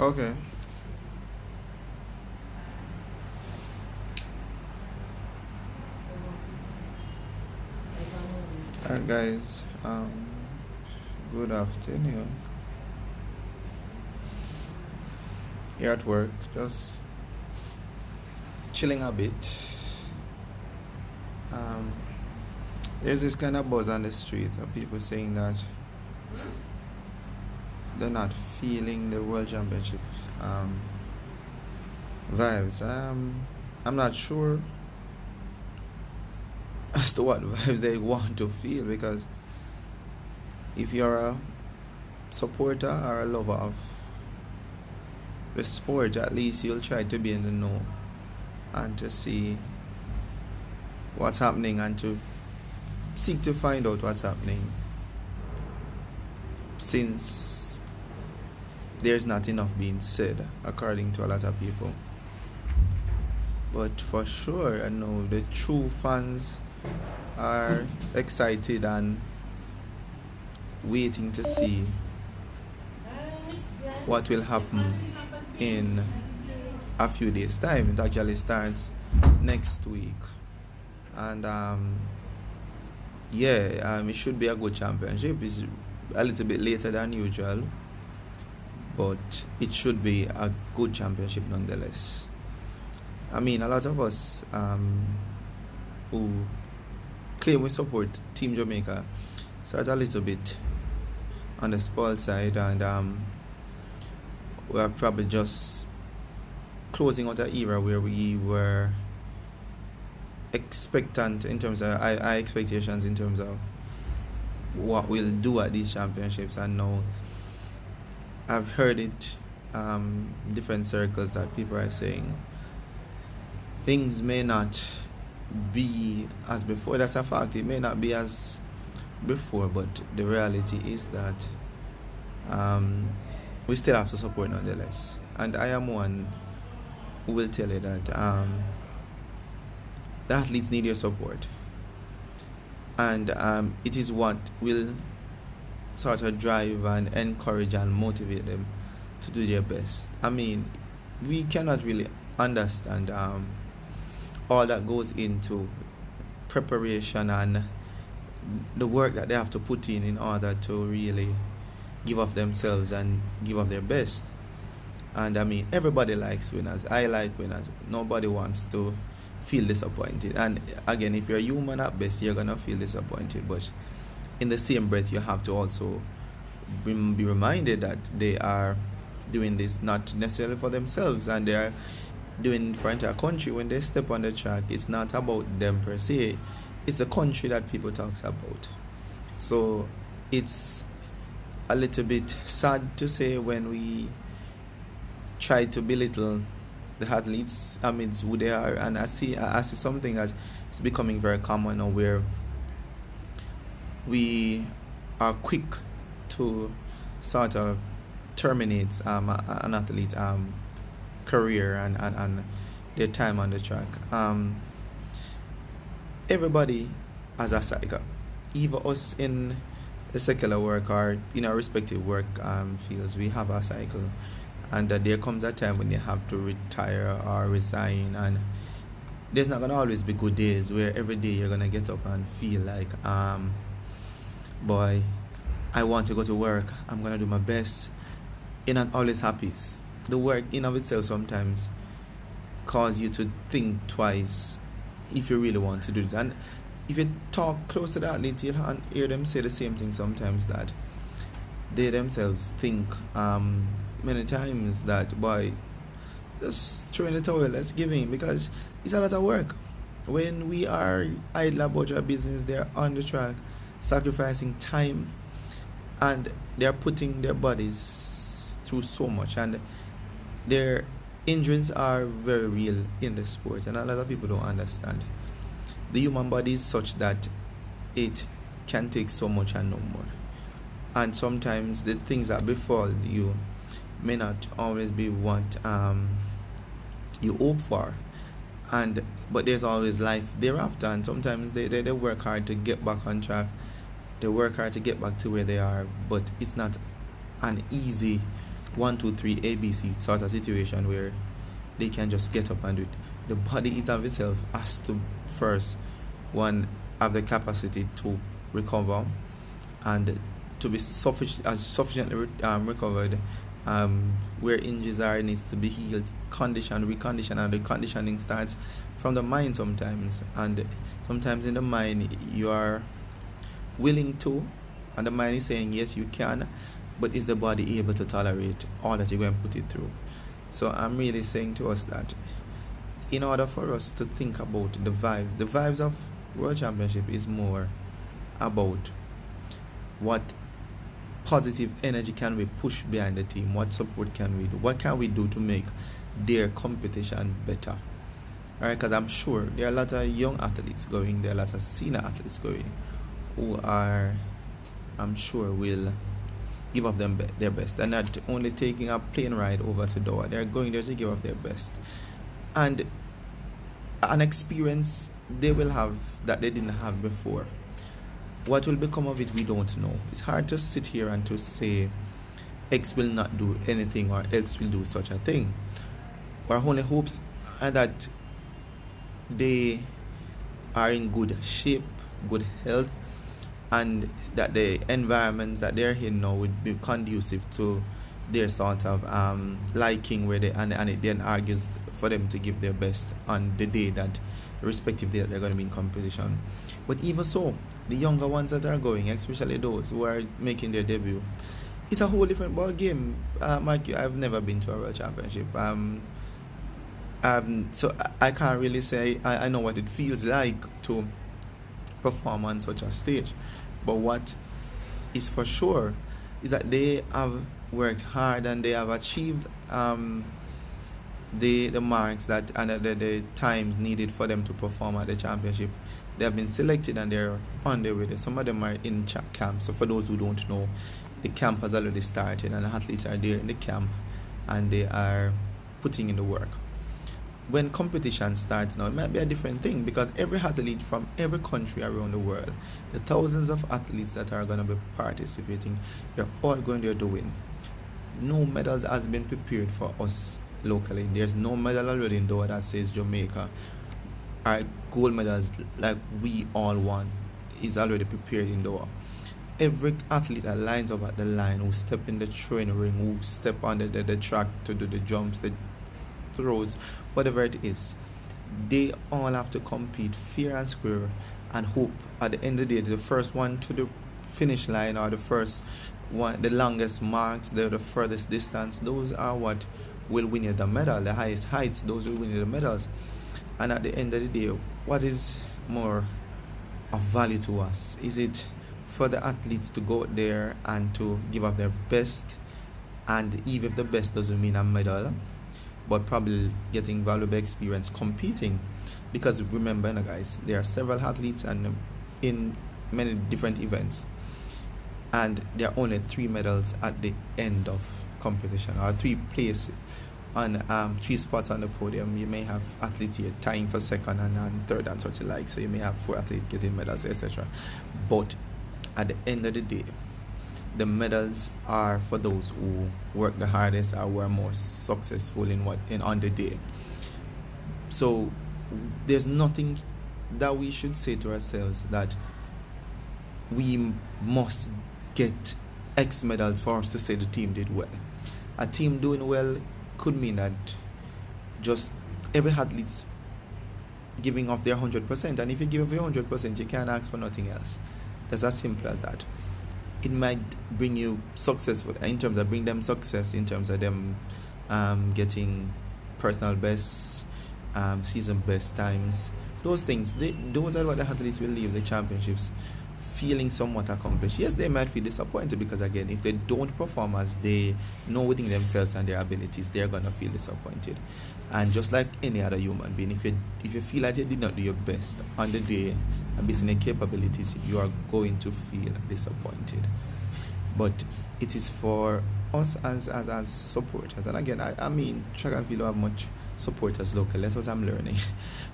Okay. Alright, guys. Good afternoon. Here at work, just chilling a bit. Um, there's this kind of buzz on the street of people saying that they're not feeling the World Championship vibes. I'm not sure as to what vibes they want to feel, because if you're a supporter or a lover of the sport, at least you'll try to be in the know and to see what's happening and to seek to find out what's happening, since there's not enough being said according to a lot of people. But for sure, I know the true fans are excited and waiting to see what will happen in a few days' time. It actually starts next week, and it should be a good championship. It's a little bit later than usual, but it should be a good championship nonetheless. I mean, a lot of us who claim we support Team Jamaica start a little bit on the spoil side, and we are probably just closing out an era where we were expectant in terms of our expectations in terms of what we'll do at these championships. And now I've heard it different circles that people are saying things may not be as before. That's a fact. It may not be as before, but the reality is that we still have to support nonetheless. And I am one who will tell you that the athletes need your support, and it is what will sort of drive and encourage and motivate them to do their best. I mean, we cannot really understand all that goes into preparation and the work that they have to put in order to really give of themselves and give of their best. And I mean, everybody likes winners. I like winners. Nobody wants to feel disappointed. And again, if you're human at best, you're gonna feel disappointed. But in the same breath, you have to also be reminded that they are doing this not necessarily for themselves, and they are doing it for entire country. When they step on the track, it's not about them per se. It's the country that people talk about. So it's a little bit sad to say when we try to belittle the athletes amidst who they are. And I see something that is becoming very common now, where we are quick to sort of terminate an athlete career and their time on the track. Everybody has a cycle. Even us in the secular work or in our respective work fields, we have a cycle. And there comes a time when you have to retire or resign, and there's not going to always be good days where every day you're going to get up and feel like, boy, I want to go to work, I'm going to do my best. You're not always happy. The work in of itself sometimes cause you to think twice if you really want to do it. And if you talk close to the athletes, you'll hear them say the same thing sometimes, that they themselves think many times that, boy, just throw in the towel, let's give in, because it's a lot of work. When we are idle about our business, they're on the track sacrificing time, and they're putting their bodies through so much, and their injuries are very real in the sport, and a lot of people don't understand. The human body is such that it can take so much and no more. And sometimes the things that befall you may not always be what you hope for, but there's always life thereafter. And sometimes they work hard to get back on track, they work hard to get back to where they are, but it's not an easy 1, 2, 3 ABC sort of situation where they can just get up and do it. The body it of itself has to first one have the capacity to recover and to be sufficiently recovered, where injuries are needs to be healed, reconditioned, and the conditioning starts from the mind sometimes. And sometimes in the mind you are willing to, and the mind is saying yes you can, but is the body able to tolerate all that you're going to put it through? So I'm really saying to us that in order for us to think about the vibes of World Championship is more about what positive energy can we push behind the team, what support can we do, what can we do to make their competition better. Alright, because I'm sure there are a lot of young athletes going, there are a lot of senior athletes going who are, I'm sure, will give of them their best. They're not only taking a plane ride over to Doha, they're going there to give of their best. And an experience they will have that they didn't have before. What will become of it, we don't know. It's hard to sit here and to say X will not do anything or X will do such a thing. Our only hopes are that they are in good shape, good health, and that the environment that they're in now would be conducive to their sort of liking, where they and it then argues for them to give their best on the day that respective day that they're going to be in competition. But even so, the younger ones that are going, especially those who are making their debut, it's a whole different ball game. Mike, I've never been to a World Championship. So I can't really say I know what it feels like to perform on such a stage. But what is for sure is that they have worked hard and they have achieved the marks that and the times needed for them to perform at the championship. They have been selected and they're on their way. Some of them are in camp. So for those who don't know, the camp has already started and the athletes are there in the camp and they are putting in the work. When competition starts now, it might be a different thing, because every athlete from every country around the world, the thousands of athletes that are going to be participating, they're all going there to win. No medals has been prepared for us locally. There's no medal already in Doha that says Jamaica. Our gold medals, like we all want, is already prepared in Doha. Every athlete that lines up at the line, who step in the training ring, who step on the track to do the jumps, the throws, whatever it is, they all have to compete fair and square and hope at the end of the day the first one to the finish line, or the first one, the longest marks, the furthest distance, those are what will win you the medal. The highest heights, those will win you the medals. And at the end of the day, what is more of value to us? Is it for the athletes to go out there and to give up their best, and even if the best doesn't mean a medal, but probably getting valuable experience competing? Because remember, guys, there are several athletes and in many different events, and there are only 3 medals at the end of competition, or 3 places on 3 spots on the podium. You may have athletes here tying for second and third and such like, so you may have 4 athletes getting medals, etc. But at the end of the day, the medals are for those who work the hardest or who are more successful on the day. So there's nothing that we should say to ourselves that we must get X medals for us to say the team did well. A team doing well could mean that just every athlete's giving off their 100%, and if you give off your 100%, you can't ask for nothing else. That's as simple as that. It might bring you successful in terms of bring them success in terms of them getting personal bests, season best times, those things. Those are what the athletes will leave the championships feeling somewhat accomplished. Yes, they might feel disappointed, because again, if they don't perform as they know within themselves and their abilities, they're gonna feel disappointed. And just like any other human being, if you feel like you did not do your best on the day and based on your capabilities, you are going to feel disappointed. But it is for us as supporters, and again, I mean, track and field don't have much supporters locally. That's what I'm learning.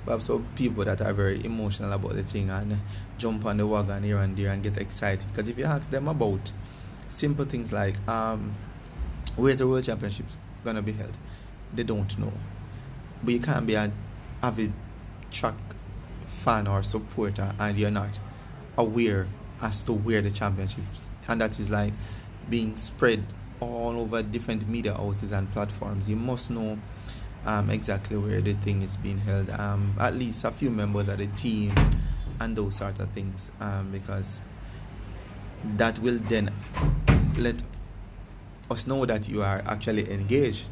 But I have some people that are very emotional about the thing and jump on the wagon here and there and get excited. Because if you ask them about simple things like Where's the World Championships gonna be held? They don't know. But you can't be an avid track fan or supporter and you're not aware as to where the championships, and that is like being spread all over different media houses and platforms. You must know exactly where the thing is being held, at least a few members of the team and those sort of things, because that will then let us know that you are actually engaged,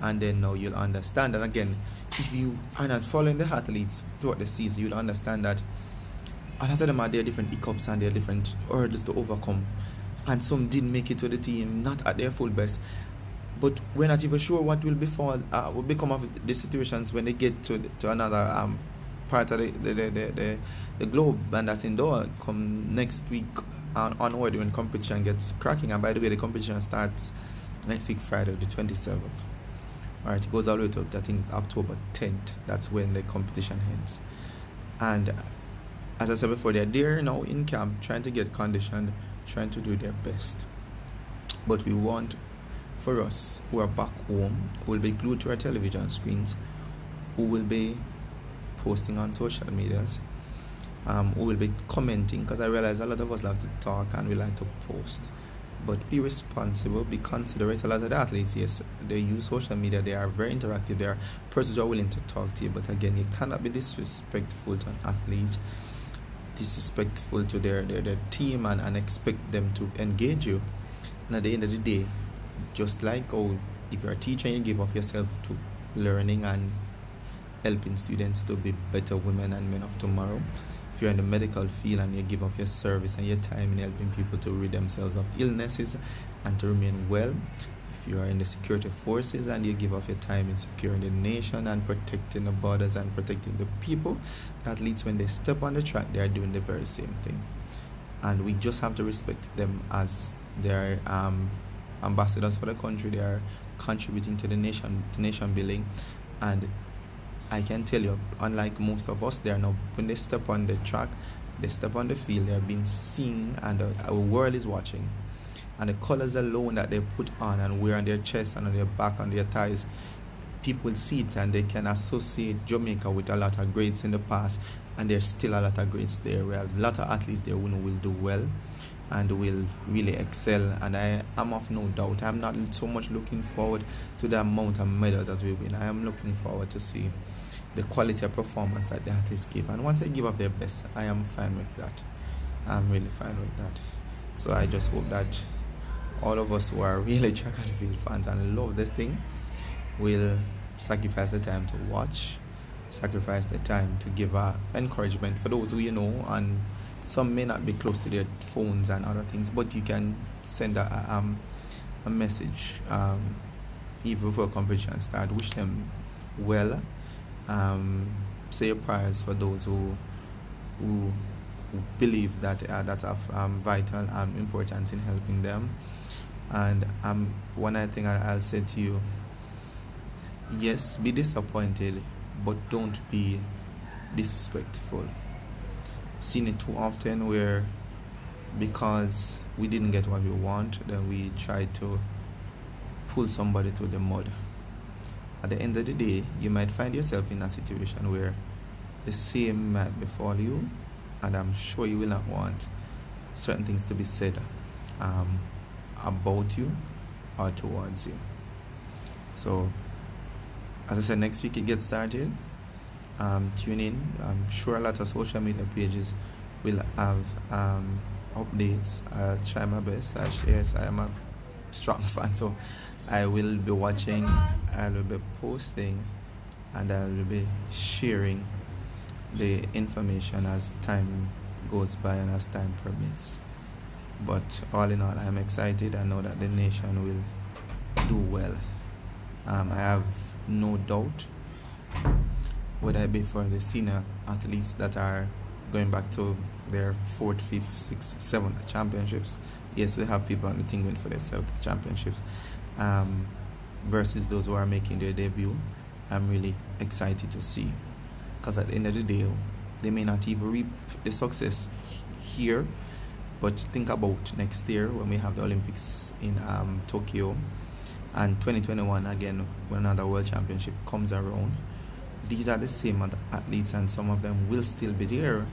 and then now you'll understand. And again, if you are not following the athletes throughout the season, you'll understand that a lot of them are there different hiccups and there are different hurdles to overcome, and some didn't make it to the team, not at their full best. But we're not even sure what will become of the situations when they get to another part of the globe, and that's indoor come next week onward when competition gets cracking. And by the way, the competition starts next week Friday the 27th. Alright, it goes all the way to, I think it's October 10th. That's when the competition ends. And as I said before, they're there now in camp trying to get conditioned, trying to do their best. But we want, for us who are back home, who will be glued to our television screens, who will be posting on social medias, who will be commenting, because I realize a lot of us like to talk and we like to post. But be responsible, be considerate. A lot of the athletes, yes, they use social media, they are very interactive, they are persons who are willing to talk to you. But again, you cannot be disrespectful to an athlete, disrespectful to their team, and expect them to engage you. And at the end of the day, just like if you're a teacher and you give of yourself to learning and helping students to be better women and men of tomorrow, if you're in the medical field and you give of your service and your time in helping people to rid themselves of illnesses and to remain well, if you are in the security forces and you give of your time in securing the nation and protecting the borders and protecting the people, that leads when they step on the track, they are doing the very same thing. And we just have to respect them as their ambassadors for the country. They are contributing to the nation building. And I can tell you, unlike most of us, they are now, when they step on the track, they step on the field, they are being seen, and our world is watching. And the colors alone that they put on and wear on their chest and on their back, on their thighs, people see it and they can associate Jamaica with a lot of greats in the past, and there's still a lot of greats there. We have a lot of athletes there who will do well and will really excel, and I am of no doubt. I'm not so much looking forward to the amount of medals that we win. I am looking forward to see the quality of performance that the athletes give, and once they give up their best, I am fine with that. I'm really fine with that. So I just hope that all of us who are really track and field fans and love this thing will sacrifice the time to watch, sacrifice the time to give encouragement for those who and some may not be close to their phones and other things, but you can send a message even before competition start. Wish them well. Say your prayers for those who believe that that's of vital importance in helping them. And one other thing I'll say to you: yes, be disappointed, but don't be disrespectful. Seen it too often where, because we didn't get what we want, then we try to pull somebody through the mud. At the end of the day, you might find yourself in a situation where the same might befall you, and I'm sure you will not want certain things to be said about you or towards you. So, as I said, next week it gets started. Tune in. I'm sure a lot of social media pages will have updates. I'll try my best. Yes, I am a strong fan, so I will be watching, I will be posting, and I will be sharing the information as time goes by and as time permits. But all in all, I'm excited. I know that the nation will do well. I have no doubt, whether it be for the senior athletes that are going back to their 4th, 5th, 6th, 7th championships. Yes, we have people on the team going for their 7th championships, versus those who are making their debut. I'm really excited to see, because at the end of the day, they may not even reap the success here, but think about next year when we have the Olympics in Tokyo, and 2021 again, when another world championship comes around, these are the same athletes, and some of them will still be there.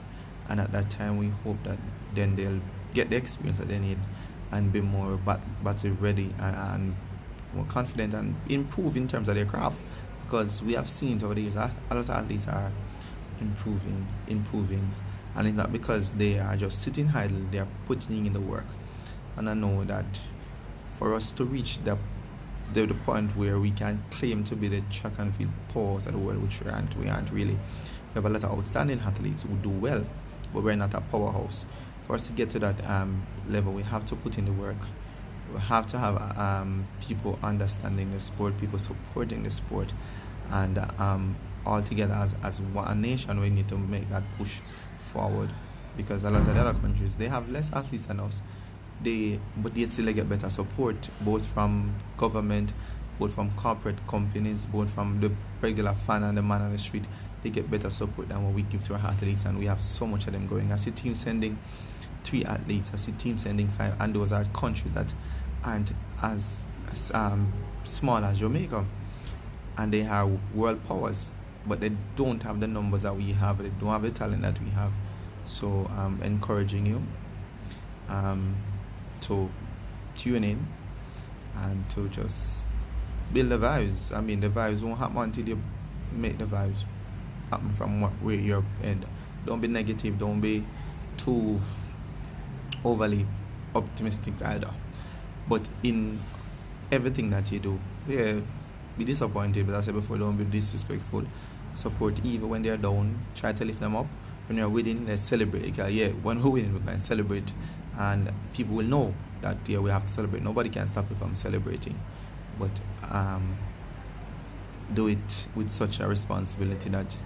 And at that time, we hope that then they'll get the experience that they need and be more battle ready, and more confident and improve in terms of their craft, because we have seen over the years that a lot of athletes are improving, and it's not because they are just sitting idle, they are putting in the work. And I know that for us to reach the point where we can claim to be the track and field powers of the world, which we aren't really. We have a lot of outstanding athletes who do well, but we're not a powerhouse. For us to get to that level, we have to put in the work. We have to have people understanding the sport, people supporting the sport, and all together as one nation, we need to make that push forward, because a lot of the other countries, they have less athletes than us, but they still get better support, both from government, both from corporate companies, both from the regular fan and the man on the street. They get better support than what we give to our athletes, and we have so much of them going. I see teams sending 3 athletes, I see teams sending 5, and those are countries that aren't as small as Jamaica, and they are world powers, but they don't have the numbers that we have, they don't have the talent that we have. So I'm encouraging you to tune in and to just build the vibes. I mean, the vibes won't happen until you make the vibes happen from where you're in. Don't be negative, don't be too overly optimistic either. But in everything that you do, be disappointed, but as I said before, don't be disrespectful. Support even when they're down, try to lift them up. When you're winning, let's celebrate. Because when we're winning, we can celebrate, and people will know that we have to celebrate. Nobody can stop you from celebrating, but do it with such a responsibility that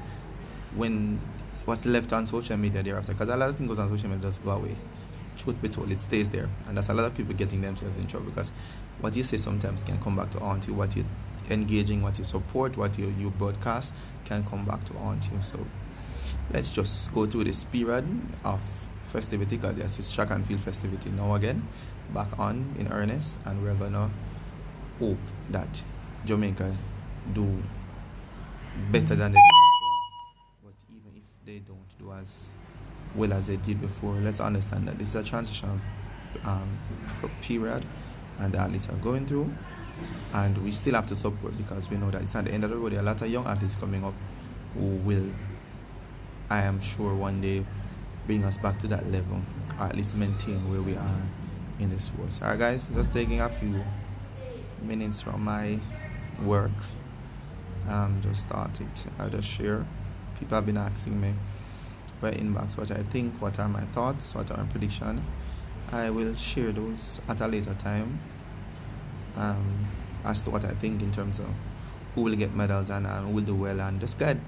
when what's left on social media thereafter, because a lot of things goes on social media does go away. Truth be told, it stays there, and that's a lot of people getting themselves in trouble, because what you say sometimes can come back to haunt you. What you engaging, what you support, what you broadcast can come back to haunt you. So let's just go through this period of festivity, because there's this track and field festivity now again back on in earnest, and we're gonna hope that Jamaica do better than they did before. But even if they don't do as well as they did before, let's understand that this is a transitional period, and the athletes are going through, and we still have to support, because we know that it's at the end of the road. There are a lot of young athletes coming up who will, I am sure, one day bring us back to that level, or at least maintain where we are in the sports. Alright guys, just taking a few minutes from my work. Just started. I'll just share. People have been asking me by inbox what I think, what are my thoughts, what are my predictions. I will share those at a later time, as to what I think in terms of who will get medals and who will do well, and just guide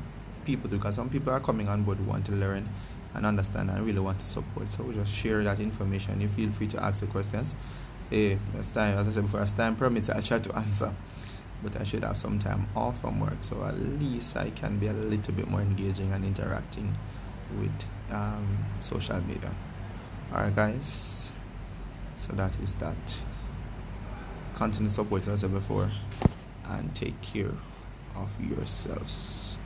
people through, because some people are coming on board who want to learn and understand and really want to support. So we'll just share that information. You feel free to ask the questions. As time, as I said before, as time permits, I try to answer, but I should have some time off from work, so at least I can be a little bit more engaging and interacting with social media. Alright guys, so that is that. Continue support, as I said before, and take care of yourselves.